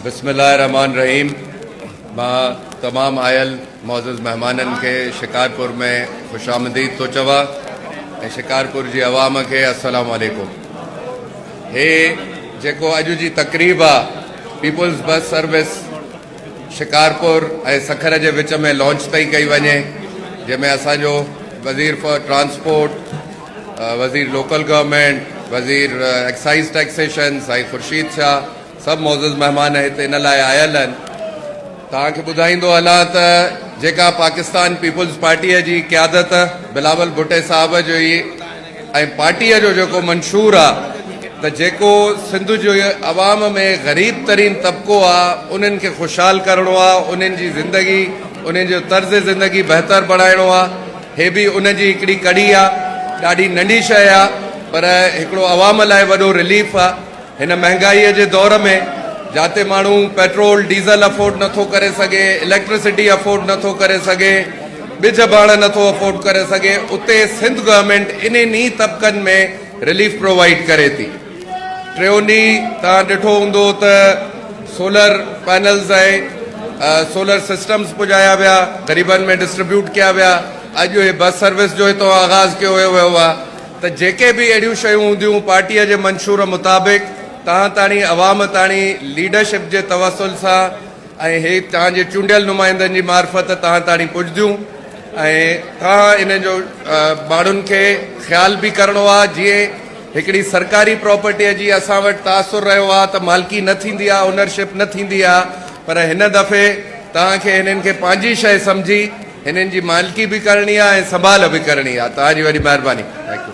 बिस्मिल्लाहिर्रहमानिर्रहीम। मां तमाम आयल मोअज़्ज़ज़ मेहमानन के शिकारपुर में खुशामदीद तो चवा ऐं शिकारपुर जी अवाम के अस्सलाम वालेकुम। हे जेको अॼु जी तकरीब आ पीपल्स बस सर्विस शिकारपुर ऐं सखर जे विच में लॉन्च तई कई वञे, जंहिंमें असांजो वज़ीर फॉर ट्रांसपोर्ट, वज़ीर लोकल गवर्नमेंट, वज़ीर एक्साइज़ टैक्सेशन साईं ख़ुर्शीद शाह सभु मोअज़्ज़ज़ मेहमान हिते इन लाइ आयल आहिनि। तव्हांखे ॿुधाईंदो हलां त जेका पाकिस्तान पीपल्स पार्टीअ जी क़यादत बिलावल भुट्टे साहब जो ई ऐं पार्टीअ जो जेको मंशूर आहे त जेको सिंध जो अवाम में ग़रीब तरीन तबिको आहे उन्हनि खे ख़ुशहाल करिणो आहे, उन्हनि जी ज़िंदगी, उन्हनि जो तर्ज़ ज़िंदगी बहितर बणाइणो आहे। हे बि उन जी हिकिड़ी कड़ी आहे, ॾाढी नंढी शइ आहे पर हिकिड़ो अवाम लाइ वॾो रिलीफ आहे। हिन महांगाईअ जे दौर में जाते माण्हू पेट्रोल डीज़ल अफोर्ड नथो करे सघे, इलेक्ट्रिसिटी अफोर्ड नथो करे सघे, ॿिज बाण नथो अफोर्ड करे सघे, उते सिंध गवर्नमेंट इन्हनि तबिकनि में रिलीफ प्रोवाइड करे थी। टियों ॾींहुं तव्हां ॾिठो हूंदो त सोलर पैनल्स ऐं सोलर सिस्टम्स पुॼाया विया, ग़रीबनि में डिस्ट्रीब्यूट कया विया। अॼु हे बस सर्विस जो हितां आगाज़ कयो वियो आहे त जेके बि अहिड़ियूं शयूं हूंदियूं पार्टीअ जे मंशूर मुताबिक़ तव्हां ताणी अवाम ताणी लीडरशिप जे तवसुल सां ऐं हे तव्हांजे चूंडियल नुमाइंदनि जी मार्फत तव्हां ताणी पुॼंदियूं ऐं तव्हां इन जो माण्हुनि खे ख़्याल बि करिणो आहे। जीअं हिकिड़ी सरकारी प्रॉपर्टीअ जी असां वटि तासुर रहियो आहे त मालिकी न थींदी आहे, ओनरशिप न थींदी आहे, पर हिन दफ़े तव्हांखे हिननि खे पंहिंजी शइ सम्झी हिननि जी मालिकी बि करणी आहे ऐं संभाल बि करणी आहे। तव्हांजी वॾी महिरबानी। Thank U.